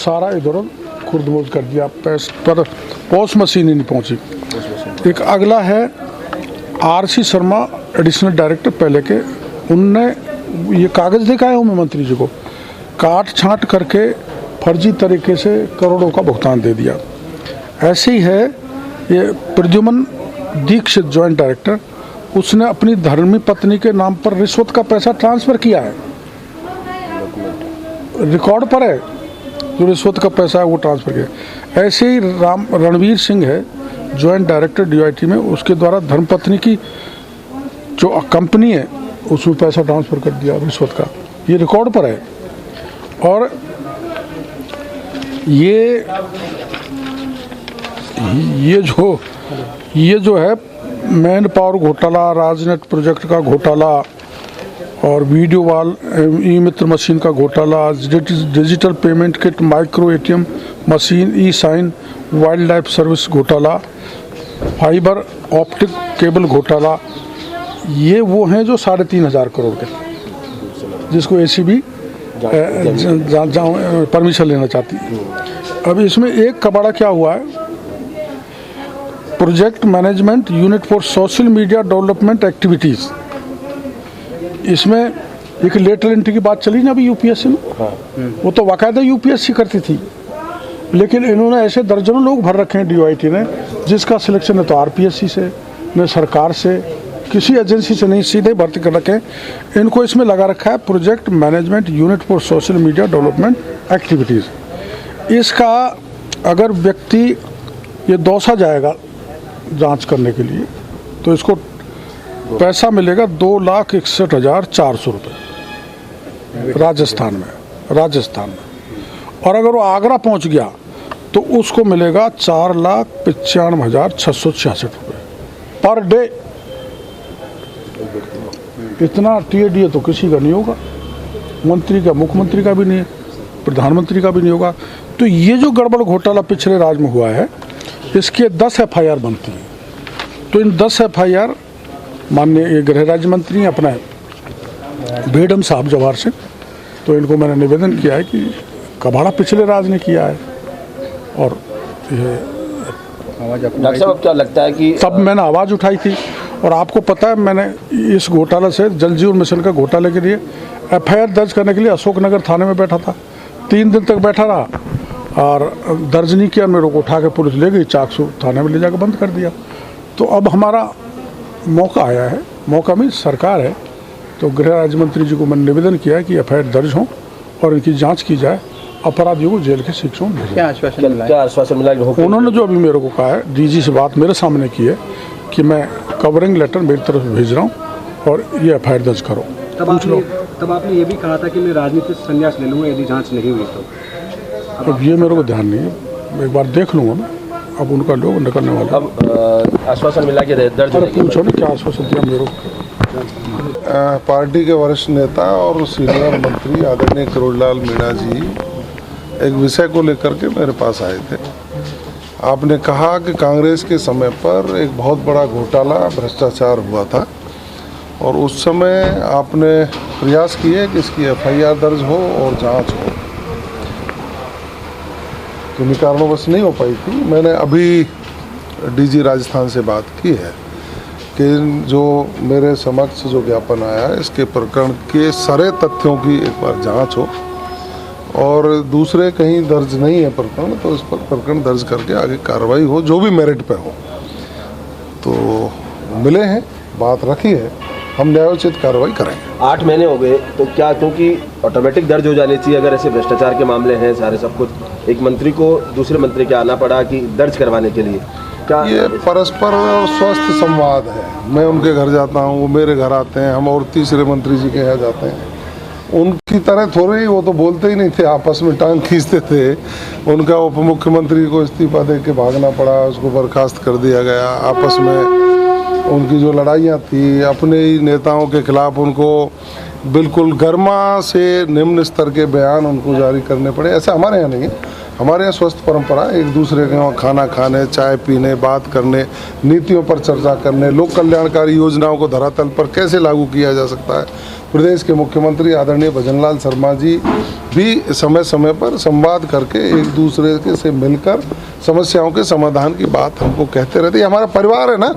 सारा इधर खुर्द-बुर्द कर दिया, पर पॉस मशीन ही नहीं पहुंची। एक अगला है आर.सी. शर्मा, एडिशनल डायरेक्टर पहले के, उनने ये कागज़ दिखाया हूँ मैं मंत्री जी को, काट छांट करके फर्जी तरीके से करोड़ों का भुगतान दे दिया। ऐसे ही है ये प्रद्युमन दीक्षित, जॉइंट डायरेक्टर, उसने अपनी धर्मी पत्नी के नाम पर रिश्वत का पैसा ट्रांसफ़र किया है, रिकॉर्ड पर है जो रिश्वत का पैसा है वो ट्रांसफ़र किया। ऐसे ही रणवीर सिंह है, जॉइंट डायरेक्टर DIT में, उसके द्वारा धर्मपत्नी की जो कंपनी है उसमें पैसा ट्रांसफ़र कर दिया रिश्वत का, ये रिकॉर्ड पर है। और ये जो है मैन पावर घोटाला, राजनेट प्रोजेक्ट का घोटाला और video wall e Mitra machine का घोटाला, digital payment kit, micro ATM machine, e sign, wildlife service घोटाला, फाइबर ऑप्टिक केबल घोटाला, ये वो हैं जो 3,500 करोड़ के, जिसको ACB परमिशन लेना चाहती है। अब इसमें एक कबाड़ा क्या हुआ है, project management unit for social media development activities, इसमें एक लेटर एंट्री की बात चली ना अभी UPSC में, वो तो बाकायदा UPSC करती थी, लेकिन इन्होंने ऐसे दर्जनों लोग भर रखे हैं DIT ने, जिसका सिलेक्शन है तो RPSC से, न सरकार से, किसी एजेंसी से नहीं, सीधे भर्ती कर रखे हैं। इनको इसमें लगा रखा है project management unit for social media development activities. इसका अगर व्यक्ति ये दौसा जाएगा जांच करने के लिए तो इसको पैसा मिलेगा 2,61,400 रुपये राजस्थान में। और अगर वो आगरा पहुंच गया तो उसको मिलेगा 4,95,666 रुपये पर डे। इतना TADA तो किसी का नहीं होगा, मंत्री का, मुख्यमंत्री का भी नहीं है, प्रधानमंत्री का भी नहीं होगा। तो ये जो गड़बड़ घोटाला पिछले राज में हुआ है, इसके 10 FIR बनती हैं। तो इन 10 FIR माननीय गृह राज्य मंत्री अपना बेडम साहब जवाहर से, तो इनको मैंने निवेदन किया है कि कबाड़ा पिछले राज ने किया है। और ये डॉक्टर साहब क्या लगता है कि तब मैंने आवाज़ उठाई थी, और आपको पता है मैंने इस घोटाले से, जल जीवन मिशन का घोटाले के लिए FIR दर्ज करने के लिए अशोकनगर थाने में बैठा था, 3 दिन तक बैठा रहा और दर्ज नहीं किया। मेरे को उठा के पुलिस ले गई, चाकसू थाने में ले जाकर बंद कर दिया। तो अब हमारा मौका आया है, मौका में सरकार है, तो गृह राज्य मंत्री जी को मैंने निवेदन किया है कि FIR दर्ज हो और इनकी जांच की जाए, अपराधियों को जेल के शिक्षकों में भेजें। क्या आश्वासन मिला? उन्होंने जो अभी मेरे को कहा है, DG से बात मेरे सामने की है कि मैं कवरिंग लेटर मेरी तरफ से भेज रहा हूँ और ये FIR दर्ज करो। तब आपने ये भी कहा था कि मैं राजनीतिक संन्यास ले लूँगा यदि जांच नहीं हुई तो। अब ये मेरे को ध्यान नहीं है, एक बार देख लूँगा मैं। अब उनका लोग निकलने वाला। अब आश्वासन मिला कि दर्ज पूछो ना क्या आश्वासन दिया मेरे को। पार्टी के वरिष्ठ नेता और सीनियर मंत्री आदरणीय करोड़लाल मीणा जी एक विषय को लेकर के मेरे पास आए थे। आपने कहा कि कांग्रेस के समय पर एक बहुत बड़ा घोटाला, भ्रष्टाचार हुआ था और उस समय आपने प्रयास किए कि इसकी FIR दर्ज हो और जांच हो, किन्हीं कारणों से नहीं हो पाई थी। मैंने अभी DG राजस्थान से बात की है कि जो मेरे समक्ष जो ज्ञापन आया है, इसके प्रकरण के सारे तथ्यों की एक बार जांच हो और दूसरे कहीं दर्ज नहीं है प्रकरण, तो इस पर प्रकरण दर्ज करके आगे कार्रवाई हो, जो भी मेरिट पे हो। तो मिले हैं, बात रखी है, हम न्यायोचित कार्रवाई करेंगे। 8 महीने हो गए, तो क्या क्योंकि ऑटोमेटिक दर्ज हो जानी चाहिए अगर ऐसे भ्रष्टाचार के मामले हैं सारे सब कुछ, एक मंत्री को दूसरे मंत्री के आना पड़ा कि दर्ज करवाने के लिए? क्या ये परस्पर स्वस्थ संवाद है। मैं उनके घर जाता हूँ, वो मेरे घर आते हैं, हम और तीसरे मंत्री जी के यहाँ जाते हैं। उनकी तरह थोड़े ही, वो तो बोलते ही नहीं थे, आपस में टांग खींचते थे। उनका उप मुख्यमंत्री को इस्तीफा दे के भागना पड़ा, उसको बर्खास्त कर दिया गया। आपस में उनकी जो लड़ाइयाँ थी, अपने ही नेताओं के खिलाफ उनको बिल्कुल गर्मा से निम्न स्तर के बयान उनको जारी करने पड़े, ऐसा हमारे यहाँ नहीं है। हमारे यहाँ स्वस्थ परंपरा है, एक दूसरे के वहाँ खाना खाने, चाय पीने, बात करने, नीतियों पर चर्चा करने, लोक कल्याणकारी योजनाओं को धरातल पर कैसे लागू किया जा सकता है। प्रदेश के मुख्यमंत्री आदरणीय भजनलाल शर्मा जी भी समय समय पर संवाद करके एक दूसरे के से मिलकर समस्याओं के समाधान की बात हमको कहते रहते हैं। हमारा परिवार है ना,